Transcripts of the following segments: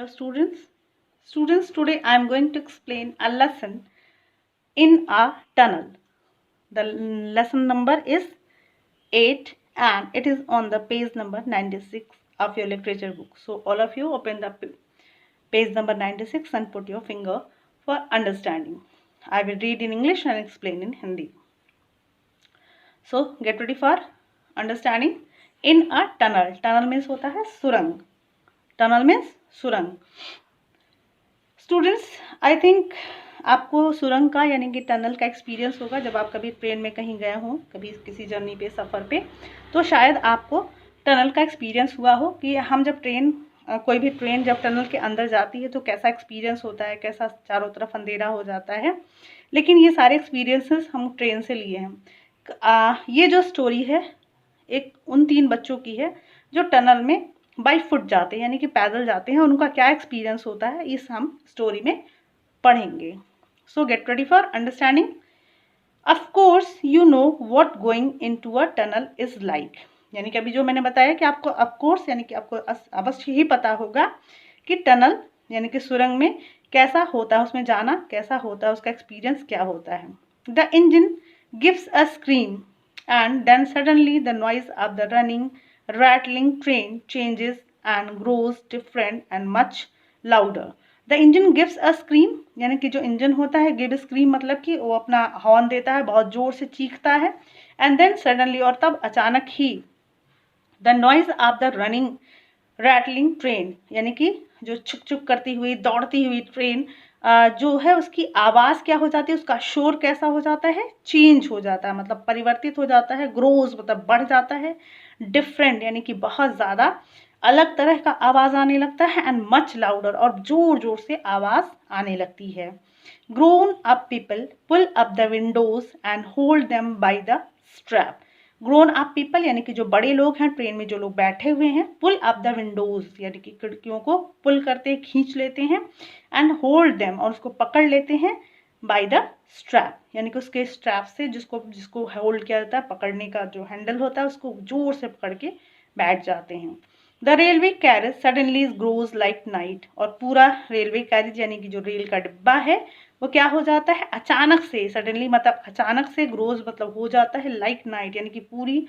Hello students. Students, today I am going to explain a lesson in a tunnel. The lesson number is 8 and it is on the page number 96 of your literature book. So all of you open the page number 96 and put your finger for understanding. I will read in English and explain in Hindi. So get ready for understanding. In a tunnel. Tunnel means होता है सुरंग. Tunnel means सुरंग. Students, I think आपको सुरंग का यानी कि tunnel का एक्सपीरियंस होगा जब आप कभी ट्रेन में कहीं गए हों, कभी किसी जर्नी पे, सफ़र पे, तो शायद आपको टनल का एक्सपीरियंस हुआ हो कि हम जब कोई भी ट्रेन जब टनल के अंदर जाती है तो कैसा एक्सपीरियंस होता है, कैसा चारों तरफ अंधेरा हो जाता है। लेकिन ये सारे एक्सपीरियंसेस हम ट्रेन से लिए हैं। ये जो स्टोरी है एक उन 3 बच्चों की है जो टनल में बाई फुट जाते हैं, यानी कि पैदल जाते हैं। उनका क्या एक्सपीरियंस होता है इस हम स्टोरी में पढ़ेंगे। सो get ready for understanding. Of course you know what going into a tunnel is like, यानी कि अभी जो मैंने बताया कि आपको ऑफ कोर्स यानी कि आपको अवश्य ही पता होगा कि टनल यानी कि सुरंग में कैसा होता है, उसमें जाना कैसा होता है, उसका एक्सपीरियंस क्या होता है। The engine gives a scream and then suddenly the noise of the running rattling train changes and grows different and much louder. The engine gives a scream, यानी कि जो इंजन होता है give scream मतलब कि वो अपना हॉर्न देता है, बहुत जोर से चीखता है। and then suddenly और तब अचानक ही the noise of the running rattling train यानी कि जो छुक छुक करती हुई दौड़ती हुई ट्रेन जो है उसकी आवाज़ क्या हो जाती है, उसका शोर कैसा हो जाता है, चेंज हो जाता है, मतलब परिवर्तित हो जाता है। ग्रोज मतलब बढ़ जाता है। डिफरेंट यानी कि बहुत ज़्यादा अलग तरह का आवाज़ आने लगता है। एंड मच लाउडर और ज़ोर ज़ोर से आवाज़ आने लगती है। Grown up people pull up the windows and hold them by the strap. Grown up people यानी कि जो बड़े लोग हैं, ट्रेन में जो लोग बैठे हुए हैं, पुल अप द विंडोज यानी कि खिड़कियों को पुल करते खींच लेते हैं। एंड होल्ड देम और उसको पकड़ लेते हैं बाय द स्ट्रैप यानी कि उसके स्ट्रैप से जिसको होल्ड किया जाता है, पकड़ने का जो हैंडल होता है उसको जोर से पकड़ के बैठ जाते हैं। The railway carriage suddenly grows like night और पूरा रेलवे कैरेज यानी कि जो रेल का डिब्बा है वो क्या हो जाता है, अचानक से, सडनली मतलब अचानक से, ग्रोज मतलब हो जाता है, लाइक नाइट यानी कि पूरी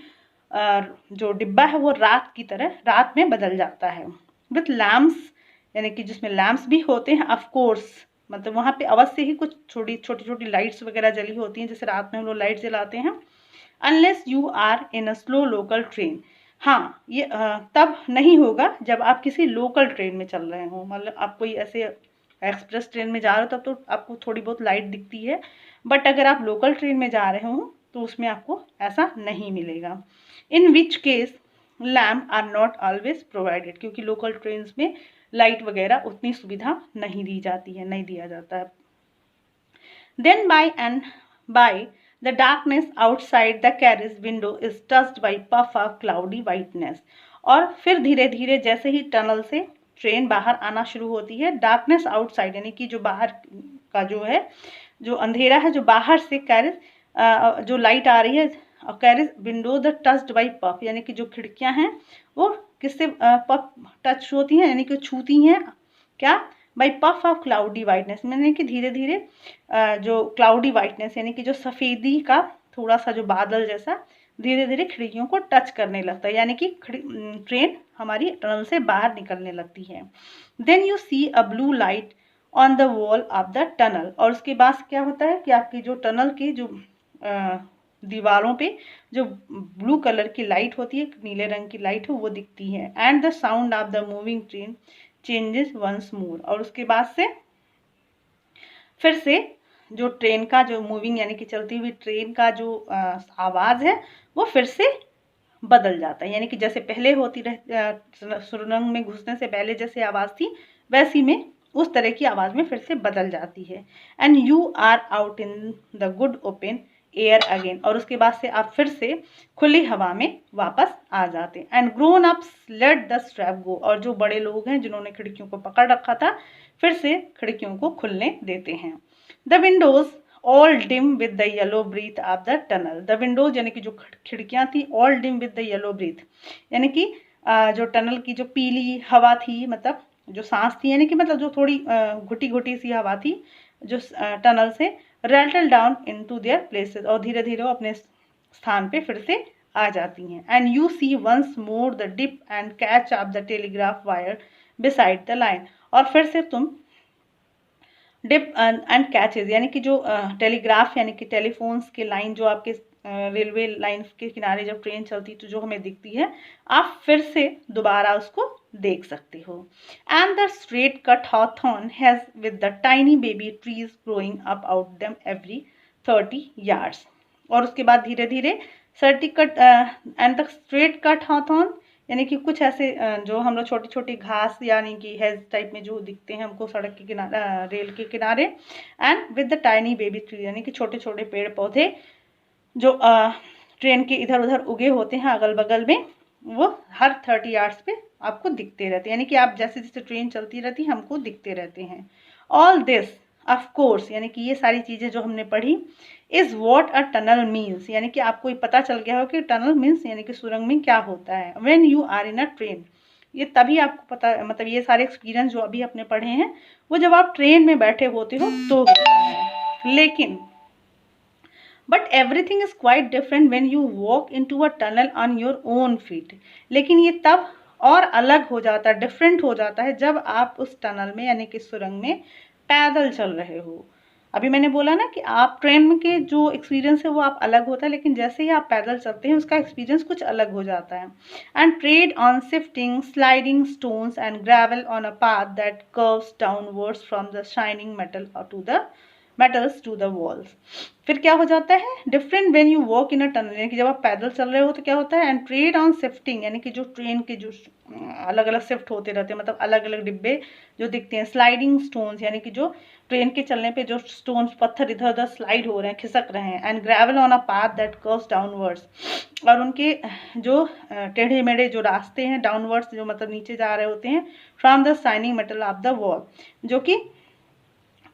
जो डिब्बा है वो रात की तरह रात में बदल जाता है। विथ लैम्प्स यानी कि जिसमें लैम्प्स भी होते हैं, ऑफ कोर्स मतलब वहाँ पे अवश्य ही कुछ छोटी छोटी लाइट्स वगैरह जली होती हैं, जैसे रात में हम लोग लाइट जलाते हैं। Unless you are in a slow local train, हाँ ये तब नहीं होगा जब आप किसी लोकल ट्रेन में चल रहे हो, मतलब आप कोई ऐसे एक्सप्रेस ट्रेन में जा रहे हो तब तो आपको थोड़ी बहुत लाइट दिखती है, बट अगर आप लोकल ट्रेन में जा रहे हो तो उसमें आपको ऐसा नहीं मिलेगा। In which case lamp are not always provided, क्योंकि लोकल ट्रेन में लाइट वगैरह उतनी सुविधा नहीं दी जाती है, नहीं दिया जाता है। Then by the darkness outside the carriage window is touched by puff of cloudy whiteness, और फिर धीरे धीरे जैसे ही टनल से ट्रेन बाहर आना शुरू होती है, डार्कनेस आउटसाइड यानी कि जो बाहर का जो है, जो अंधेरा है, जो बाहर से कैरेज जो लाइट आ रही है, carriage window the touched by puff यानी कि जो खिड़कियां हैं वो किससे पफ टच होती हैं, यानी कि छूती हैं क्या, by puff of cloudy whiteness यानी कि धीरे धीरे जो क्लाउडी वाइटनेस यानी कि जो सफ़ेदी का थोड़ा सा जो बादल जैसा धीरे धीरे खिड़कियों को टच करने लगता है, यानी कि ट्रेन हमारी टनल से बाहर निकलने लगती है। Then you see a blue light on the wall of the tunnel, और उसके बाद क्या होता है कि आपकी जो टनल की जो दीवारों पे जो ब्लू कलर की लाइट होती है, नीले रंग की लाइट है, वो दिखती है। And the sound of the moving train changes once more, और उसके बाद से फिर से जो ट्रेन का जो मूविंग यानी कि चलती हुई ट्रेन का जो आवाज़ है वो फिर से बदल जाता है, यानी कि जैसे पहले होती सुरंग में घुसने से पहले जैसे आवाज़ थी वैसी में उस तरह की आवाज़ में फिर से बदल जाती है। And you are out in the good open air again, और उसके बाद से आप फिर से खुली हवा में वापस आ जाते हैं। And grown ups let the strap go, और जो बड़े लोग हैं जिन्होंने खिड़कियों को पकड़ रखा था फिर से खिड़कियों को खुलने देते हैं। The windows all dim with the yellow breath of the tunnel, the windows यानी कि जो खिड़कियां थी, all dim with the yellow breath यानी कि जो टनल की जो पीली हवा थी, मतलब जो सांस थी यानी कि मतलब जो थोड़ी घुटी घुटी सी हवा थी जो टनल से, Ratle down into their places, और धीरे धीरे वो अपने स्थान पे फिर से आ जाती हैं। And you see once more the dip and catch up the telegraph wire beside the line, और फिर से तुम डिप एंड कैचेज यानी कि जो टेलीग्राफ यानी कि टेलीफोन्स के लाइन जो आपके रेलवे लाइन के किनारे जब ट्रेन चलती तो जो हमें दिखती है, आप फिर से दोबारा उसको देख सकते हो। And the straight cut hawthorn has with the tiny baby trees growing up out them every 30 yards, और उसके बाद धीरे धीरे सर्टी cut and the straight cut hawthorn यानी कि कुछ ऐसे जो हम लोग छोटी छोटी घास यानी कि हेज टाइप में जो दिखते हैं हमको सड़क के किनारे, रेल के किनारे, and with the tiny baby tree यानी कि छोटे छोटे पेड़ पौधे जो ट्रेन के इधर उधर उगे होते हैं अगल बगल में, वो हर 30 yards पे आपको दिखते रहते हैं, यानी कि आप जैसे जैसे ट्रेन चलती रहती है हमको दिखते रहते हैं। ऑल दिस ऑफ कोर्स यानी कि ये सारी चीज़ें जो हमने पढ़ी, is what a tunnel means यानी कि आपको ये पता चल गया हो कि टनल मीन्स यानी कि सुरंग में क्या होता है। When you are in a train, ये तभी आपको पता, मतलब ये सारे एक्सपीरियंस जो अभी अपने पढ़े हैं वो जब आप ट्रेन में बैठे होते हो तो होता है। लेकिन but everything is quite different when you walk into a tunnel on your own feet, लेकिन ये तब और अलग हो जाता है, डिफरेंट हो जाता है जब आप उस टनल में यानी कि सुरंग में पैदल चल रहे हो। अभी मैंने बोला ना कि आप ट्रेन के जो एक्सपीरियंस है वो आप अलग होता है, लेकिन जैसे ही आप पैदल चलते हैं उसका एक्सपीरियंस कुछ अलग हो जाता है। And tread on shifting sliding stones and gravel on a path that curves downwards from the shining metals to the walls. फिर क्या हो जाता है, different when you walk in a tunnel यानी कि जब आप पैदल चल रहे हो तो क्या होता है, एंड ट्रेड ऑन शिफ्टिंग यानी कि जो ट्रेन के जो अलग अलग शिफ्ट होते रहते हैं, मतलब अलग अलग डिब्बे जो दिखते हैं, स्लाइडिंग स्टोन्स यानी कि जो ट्रेन के चलने पे जो स्टोन्स पत्थर इधर उधर स्लाइड हो रहे हैं, खिसक रहे हैं, and gravel on a path that curves downwards, और उनके जो टेढ़े मेढ़े जो रास्ते हैं डाउनवर्ड्स जो मतलब नीचे जा रहे होते हैं, from the shining metal of the wall, जो कि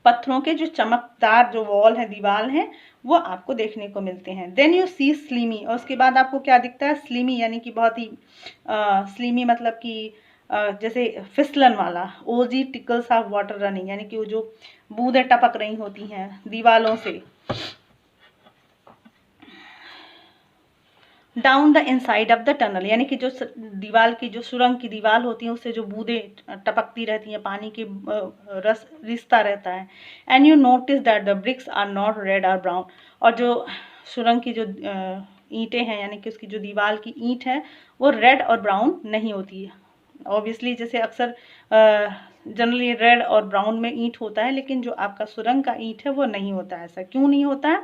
पत्थरों के जो चमकदार जो वॉल है, दीवार है, वो आपको देखने को मिलते हैं। देन यू सी स्लीमी, और उसके बाद आपको क्या दिखता है, स्लीमी यानी कि बहुत ही स्लीमी मतलब कि जैसे फिसलन वाला, ओजी टिकल्स ऑफ वाटर रनिंग यानी कि वो जो बूंदें टपक रही होती हैं दीवालों से down the inside of the tunnel, यानी कि जो दीवार की जो सुरंग की दीवार होती है उससे जो बूंदें टपकती रहती हैं, पानी की रस रिसता रहता है। And you notice that the bricks are not red or brown, और जो सुरंग की जो ईंटें हैं यानी कि उसकी जो दीवार की ईंट है वो रेड और ब्राउन नहीं होती है। ऑब्वियसली जैसे अक्सर जनरली रेड और ब्राउन में ईंट होता है, लेकिन जो आपका सुरंग का ईंट है वो नहीं होता है। ऐसा क्यों नहीं होता है,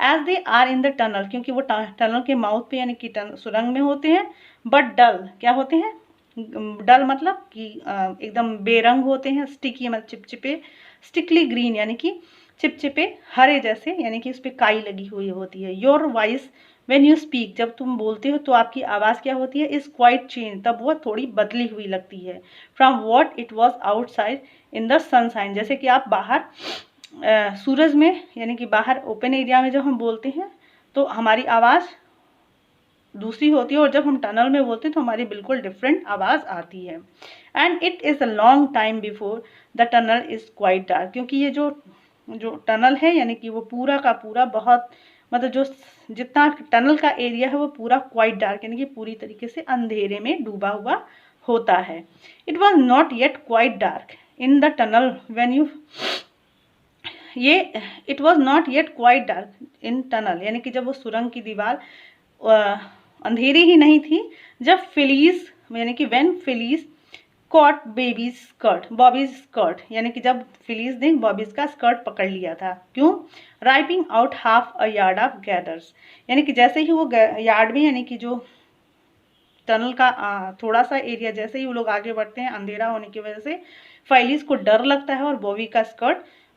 as they are in the tunnel, क्योंकि वो टनल के माउथ पे यानी कि सुरंग में होते हैं, बट डल क्या होते हैं, डल मतलब कि एकदम बेरंग होते हैं, स्टिकी मतलब चिपचिपे, स्टिकली ग्रीन यानी कि चिपचिपे हरे जैसे, यानी कि उस पर काई लगी हुई होती है। Your voice when you speak, जब तुम बोलते हो तो आपकी आवाज़ क्या होती है, इज क्वाइट चेंज, तब वो थोड़ी बदली हुई लगती है, from what it was outside in the sunshine, जैसे कि आप बाहर सूरज में यानी कि बाहर ओपन एरिया में जब हम बोलते हैं तो हमारी आवाज़ दूसरी होती है, और जब हम टनल में बोलते हैं तो हमारी बिल्कुल डिफरेंट आवाज़ आती है। And it is a long time before the tunnel is quite dark, क्योंकि ये जो टनल है यानी कि वो पूरा का पूरा बहुत मतलब जो जितना टनल का एरिया है वो पूरा क्वाइट डार्क यानी कि पूरी तरीके से अंधेरे में डूबा हुआ होता है। It was not yet quite dark in the tunnel when you it was not yet quite dark in tunnel, यानी कि जब वो सुरंग की दीवार अंधेरी ही नहीं थी जब फिलीज यानी कि when Phyllis caught Bobbie's skirt, Bobbie's skirt, यानी कि जब फिलीज ने बॉबीज का स्कर्ट पकड़ लिया था। क्यों, ripening out half a yard of gathers, यानी कि जैसे ही वो यार्ड में यानी कि जो टनल का थोड़ा सा एरिया जैसे ही वो लोग आगे बढ़ते हैं अंधेरा होने की वजह से फाइलिस को डर लगता है और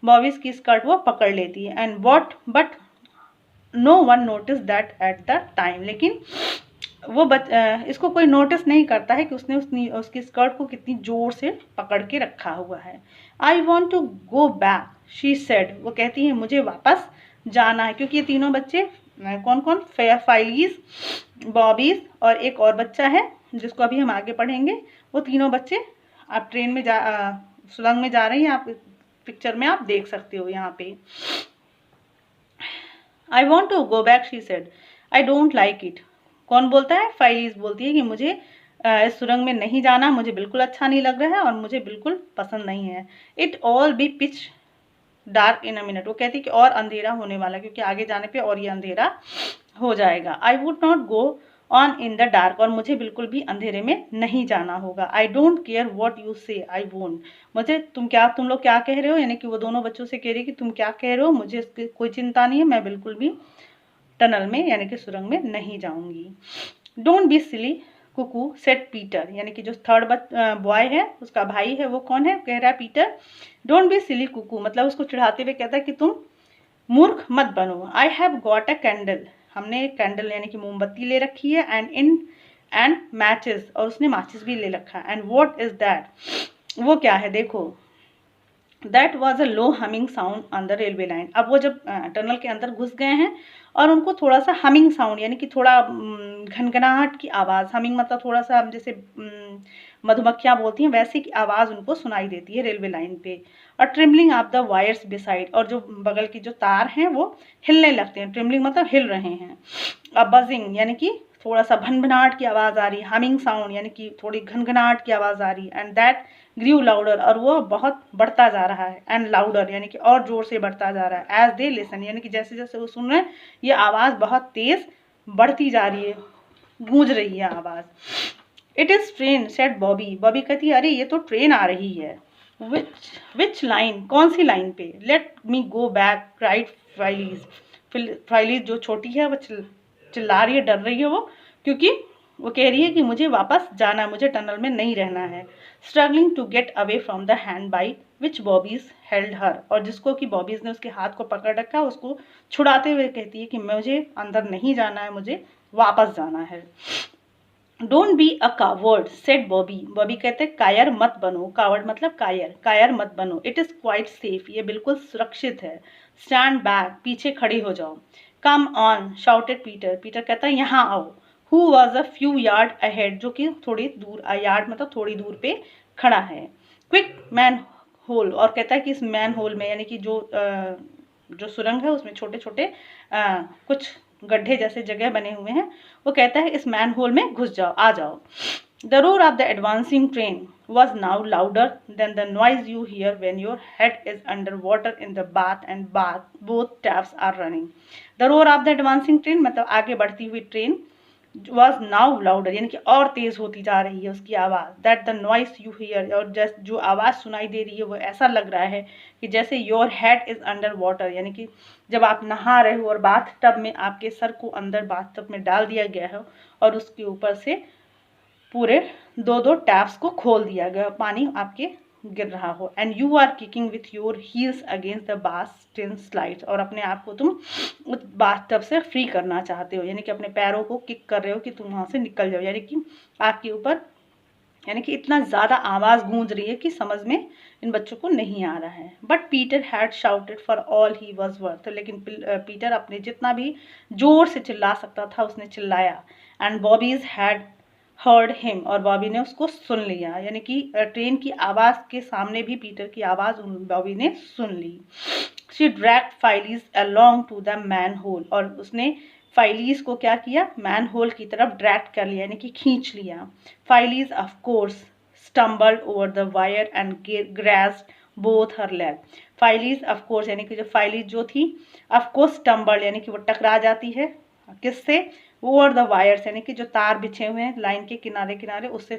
बॉबीज की स्कर्ट वो पकड़ लेती है। And but no one notice that at the time, लेकिन वो इसको कोई नोटिस नहीं करता है कि उसने उसकी स्कर्ट को कितनी ज़ोर से पकड़ के रखा हुआ है। I want to go back she said, वो कहती है मुझे वापस जाना है, क्योंकि ये तीनों बच्चे कौन कौन, फाइलीज, बॉबीज और एक और बच्चा है जिसको अभी हम आगे पढ़ेंगे, वो तीनों बच्चे आप ट्रेन में सुरंग में जा रही हैं, आप पिक्चर में आप देख सकते हो यहाँ पे। I want to go back she said, I don't like it. कौन बोलता है? फाइलीज बोलती है कि मुझे इस सुरंग में नहीं जाना, मुझे बिल्कुल अच्छा नहीं लग रहा है और मुझे बिल्कुल पसंद नहीं है। It all B pitch dark in a minute, वो कहती है कि और अंधेरा होने वाला, क्योंकि आगे जाने पे और ये अंधेरा हो जाएगा। I would not go on in the dark, और मुझे बिल्कुल भी अंधेरे में नहीं जाना होगा। I don't care what you से, आई वोंट, मुझे तुम लोग क्या कह रहे हो, यानी कि वो दोनों बच्चों से कह रही कि तुम क्या कह रहे हो, मुझे इसकी कोई चिंता नहीं है, मैं बिल्कुल भी टनल में यानी कि सुरंग में नहीं जाऊंगी। Don't be silly cuckoo said Peter, यानी कि जो थर्ड बॉय है, उसका भाई है, वो कौन है? कह रहा है Peter. Don't be silly cuckoo, मतलब उसको चिढ़ाते हुए कहता है कि तुम मूर्ख मत बनो। I have got a candle, हमने एक कैंडल यानी कि मोमबत्ती ले रखी है, एंड मैचेस, और उसने माचिस भी ले रखा है। एंड व्हाट इज दैट, वो क्या है? देखो, that was a low humming sound on the railway line. अब वो जब टनल के अंदर घुस गए हैं और उनको थोड़ा सा हमिंग साउंड यानी कि थोड़ा घनघनाहट की आवाज़, हमिंग मतलब थोड़ा सा जैसे मधुमक्खियाँ बोलती हैं वैसे की आवाज़ उनको सुनाई देती है रेलवे लाइन पे। और trembling of the wires beside, और जो बगल की जो तार हैं वो हिलने लगते हैं। ट्रिमलिंग मतलब हिल रहे हैं। अब बजिंग यानी कि थोड़ा सा भनभनाहट की आवाज़ आ रही है। हमिंग साउंड यानी कि थोड़ी घनघनाहट की आवाज़ आ रही है। एंड दैट ग्रीव लाउडर, और वो बहुत बढ़ता जा रहा है। एंड लाउडर यानी कि और जोर से बढ़ता जा रहा है। एज दे लिसन, यानी कि जैसे जैसे वो सुन रहे हैं ये आवाज़ बहुत तेज बढ़ती जा रही है, गूंज रही है आवाज़। It is train said Bobby, Bobby कहती है अरे ये तो ट्रेन आ रही है। विच लाइन, कौन सी लाइन पे? Let me go back cried Phyllis, Phyllis जो छोटी है वो चिल्ला रही है, डर रही है वो, क्योंकि वो कह रही है कि मुझे वापस जाना है, मुझे टनल में नहीं रहना है। Struggling to get away from the hand by which Bobbie's held her, और जिसको कि बॉबीज ने उसके हाथ को पकड़ रखा, उसको छुड़ाते हुए कहती है कि मुझे अंदर नहीं जाना है, मुझे वापस जाना है। Don't be a coward said Bobby, Bobby कहते हैं कायर मत बनो। कावर्ड मतलब कायर, कायर मत बनो। इट इज़ क्वाइट सेफ, ये बिल्कुल सुरक्षित है। स्टैंड बैक, पीछे खड़ी हो जाओ। Come on shouted Peter, Peter कहता है यहाँ आओ। Who was a few yard ahead, जो कि थोड़ी दूर, यार्ड मतलब थोड़ी दूर पे खड़ा है। क्विक मैन होल, और कहता है कि इस मैन होल में यानी कि जो सुरंग है उसमें छोटे छोटे कुछ गड्ढे जैसे जगह बने हुए हैं। वो कहता है इस मैन होल में घुस जाओ, आ जाओ। The roar of the advancing train was now louder than the noise you hear when your head is under water in the bath and both taps are running. The roar of the advancing train मतलब आगे बढ़ती हुई train was now louder, यानी कि और तेज होती जा रही है उसकी आवाज़। That the noise you hear, और जो आवाज़ सुनाई दे रही है वो ऐसा लग रहा है कि जैसे your head is under water, यानी कि जब आप नहा रहे हो और बाथ टब में आपके सर को अंदर बाथ टब में डाल दिया गया है और उसके ऊपर से पूरे दो टैप्स को खोल दिया गया, पानी आपके गिर रहा हो। And you are kicking with your heels against the bath tin slides, और अपने आप को तुम उस बाथ टब से फ्री करना चाहते हो, यानी कि अपने पैरों को किक कर रहे हो कि तुम वहाँ से निकल जाओ, यानी कि आपके ऊपर, यानी कि इतना ज़्यादा आवाज़ गूंज रही है कि समझ में इन बच्चों को नहीं आ रहा है। But Peter had shouted for all he was worth, लेकिन पीटर अपने जितना भी जोर से चिल्ला सकता था उसने चिल्लाया। And Bobby's had heard him, और बॉबी ने उसको सुन लिया, यानी कि ट्रेन की आवाज़ के सामने भी पीटर की आवाज़ बॉबी ने सुन ली। She dragged Phyllis along to the manhole, और उसने फाइलीज को क्या किया? मैन होल की तरफ ड्रैग कर लिया, यानी कि खींच लिया। Phyllis of course stumbled over the wire and grazed both her leg. Phyllis of course यानी कि जो फाइलीज जो थी ऑफ कोर्स स्टम्बल्ड, यानी कि वो टकरा जाती है किससे? ओवर द वायर्स, यानी कि जो तार बिछे हुए हैं लाइन के किनारे किनारे उससे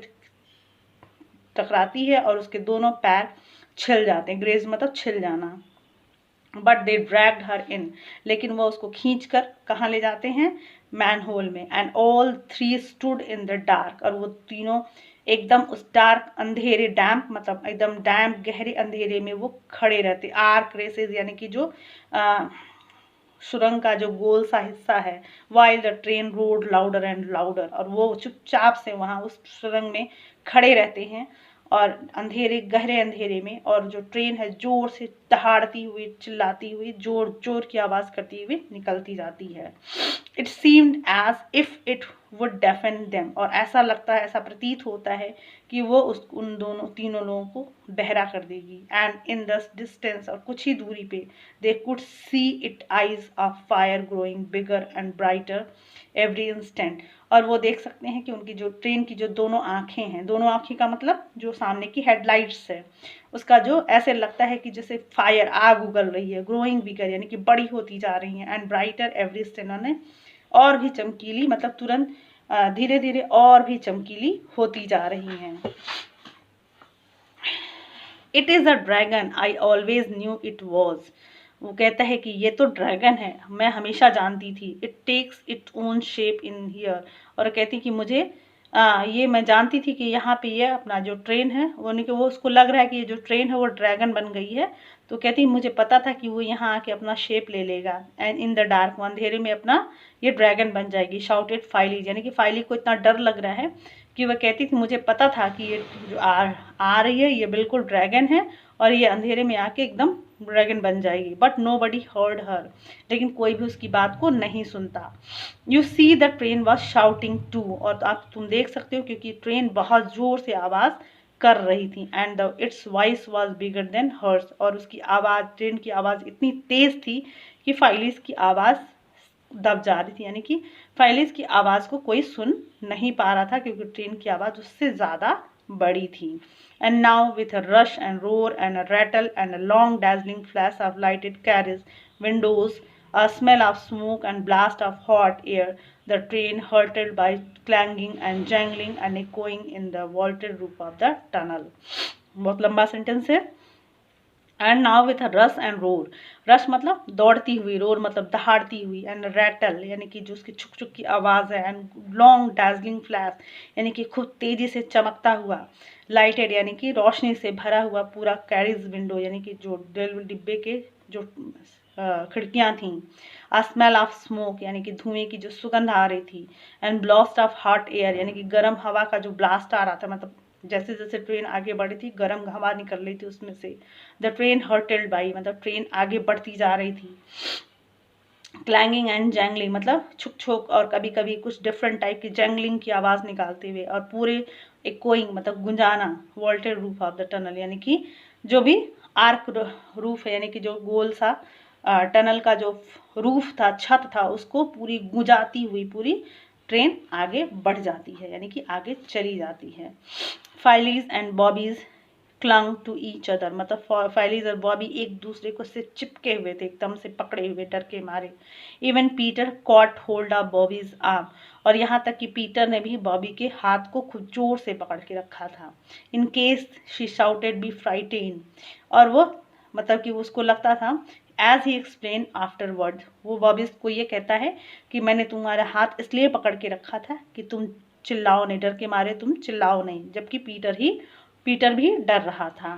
टकराती है और उसके दोनों पैर छिल जाते हैं। ग्रेज मतलब छिल जाना। बट दे ड्रैग्ड हर इन, लेकिन वो उसको खींच कर कहाँ ले जाते हैं? मैन होल में। And all three stood in the dark, और वो तीनों एकदम उस डार्क अंधेरे, डैम्प मतलब एकदम डैम्प गहरे अंधेरे में वो खड़े रहते। आर्क रेसेस यानी कि जो सुरंग का जो गोल सा हिस्सा है। While the train road louder and louder, और वो चुपचाप से वहाँ उस सुरंग में खड़े रहते हैं और अंधेरे, गहरे अंधेरे में, और जो ट्रेन है जोर से दहाड़ती हुई, चिल्लाती हुई, जोर जोर की आवाज़ करती हुई निकलती जाती है। It seemed as if it would deafen them, और ऐसा लगता है, ऐसा प्रतीत होता है कि वो उन तीनों लोगों को बहरा कर देगी। एंड इन द डिस्टेंस, और कुछ ही दूरी पे, they could see it eyes of fire growing bigger and brighter every instant, और वो देख सकते हैं कि उनकी जो ट्रेन की जो दोनों आँखें हैं, दोनों आँखें का मतलब जो सामने की हेडलाइट्स है, उसका जो ऐसे लगता है कि जैसे फायर, आग उगल रही है, ग्रोइंग बिगर यानी कि बड़ी होती जा रही है, एंड ब्राइटर एवरी इंस्टेंट, और भी चमकीली, मतलब तुरंत धीरे धीरे और भी चमकीली होती जा रही हैं। It is a dragon, I always knew it was, वो कहता है कि ये तो ड्रैगन है, मैं हमेशा जानती थी। It takes it own shape in here, और कहती कि मुझे ये मैं जानती थी कि यहाँ पे ये अपना जो ट्रेन है वो, नहीं कि वो उसको लग रहा है कि ये जो ट्रेन है वो ड्रैगन बन गई है, तो कहती मुझे पता था कि वो यहाँ आके अपना शेप ले लेगा, एंड इन द डार्क, अंधेरे में अपना ये ड्रैगन बन जाएगी। शाउटेड फाइलीज, यानी कि फाइली को इतना डर लग रहा है कि वह कहती थी मुझे पता था कि ये जो आ रही है ये बिल्कुल ड्रैगन है, और ये अंधेरे में आके एकदम ड्रैगन बन जाएगी। But nobody heard her, लेकिन कोई भी उसकी बात को नहीं सुनता। You see the train was shouting too, और तुम देख सकते हो क्योंकि ट्रेन बहुत जोर से आवाज़ कर रही थी। And the its voice was bigger than hers, और उसकी आवाज़, ट्रेन की आवाज़ इतनी तेज़ थी कि फाइलिस की आवाज़ दब जा रही थी, यानी कि फाइलिस की आवाज़ को कोई सुन नहीं पा रहा था क्योंकि ट्रेन की आवाज़ उससे ज़्यादा बड़ी थी। And now with a rush and roar and a rattle and a long dazzling flash of lighted carriage windows, a smell of smoke and blast of hot air, the train hurtled by clanging and jangling and echoing in the vaulted roof of the tunnel. बहुत लंबा sentence है। And now with a rush and roar, rush मतलब दौड़ती हुई, roar मतलब दहाड़ती हुई, and rattle यानी कि जो उसकी छुक छुक की आवाज़ है, एंड लॉन्ग डार्जिलिंग फ्लैश यानी कि खूब तेज़ी से चमकता हुआ, लाइटेड यानी कि रोशनी से भरा हुआ पूरा कैरिज विंडो यानी कि जो डिब्बे के जो खिड़कियाँ थीं, आ स्मेल ऑफ स्मोक यानी कि धुएं की जो सुगंध आ रही थी, and blast of hot air यानी कि गर्म हवा का जो ब्लास्ट आ रहा था, मतलब जैसे जैसे ट्रेन आगे बढ़ी थी गर्म हवा निकल रही थी उसमें से। द ट्रेन हर्टल्ड बाई मतलब ट्रेन आगे बढ़ती जा रही थी। क्लैंगिंग एंड जैंगलिंग मतलब छुक छुक और कभी कभी कुछ डिफरेंट टाइप की जैंगलिंग की आवाज़ निकालते हुए, और पूरे इकोइंग मतलब गुंजाना, vaulted roof of the tunnel यानी कि जो भी आर्क रूफ है यानी कि जो गोल सा टनल का जो रूफ था, छत था, उसको पूरी गुंजाती हुई पूरी ट्रेन आगे बढ़ जाती है यानी कि आगे चली जाती है। Phyllis and Bobbie's clung to each other मतलब फाइलीज और बॉबी एक दूसरे को से चिपके हुए थे, एकदम से पकड़े हुए डर के मारे। Even Peter cot hold of Bobby's arm, और यहाँ तक कि पीटर ने भी बॉबी के हाथ को खूब जोर से पकड़ के रखा था। In case she shouted be frighten, और वो मतलब कि उसको लगता था, एज ही एक्सप्लेन आफ्टरवर्ड, वो बॉबी को ये कहता है कि मैंने तुम्हारा हाथ इसलिए पकड़ के रखा था कि तुम चिल्लाओ नहीं, डर के मारे तुम चिल्लाओ नहीं, जबकि पीटर भी डर रहा था।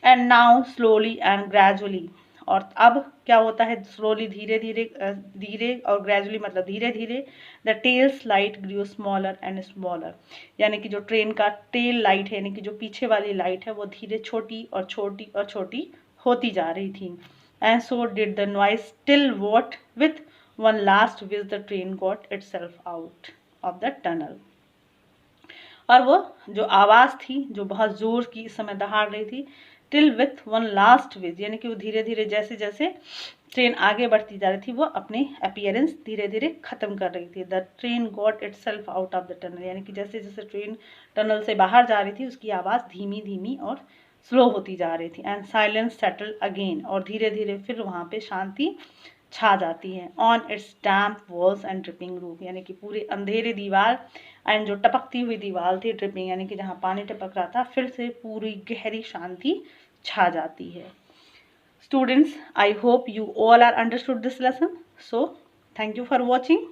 And now slowly and gradually, और अब क्या होता है, स्लोली धीरे धीरे और ग्रेजुअली मतलब धीरे धीरे, the tails light grew smaller and smaller, यानी कि जो ट्रेन का टेल लाइट है यानी कि जो पीछे वाली लाइट है वो धीरे छोटी और छोटी और छोटी होती जा रही थी। And so did the noise till what with one last which the train got itself out of the tunnel, और वो जो आवाज़ थी जो बहुत ज़ोर की इस समय दहाड़ रही थी, till with one last whizz यानी कि वो धीरे धीरे जैसे जैसे ट्रेन आगे बढ़ती जा रही थी वो अपनी अपीयरेंस धीरे धीरे ख़त्म कर रही थी। The train got itself out of the tunnel, यानी कि जैसे जैसे ट्रेन टनल से बाहर जा रही थी उसकी आवाज़ धीमी धीमी और स्लो होती जा रही थी। एंड साइलेंस सेटल अगेन, और धीरे धीरे फिर वहाँ पे शांति छा जाती है। On it's damp walls and dripping roof, यानी कि पूरे अंधेरे दीवार एंड जो टपकती हुई दीवार थी, ड्रिपिंग यानी कि जहाँ पानी टपक रहा था, फिर से पूरी गहरी शांति छा जाती है। Students, I hope you all are understood this lesson. So, thank you for watching.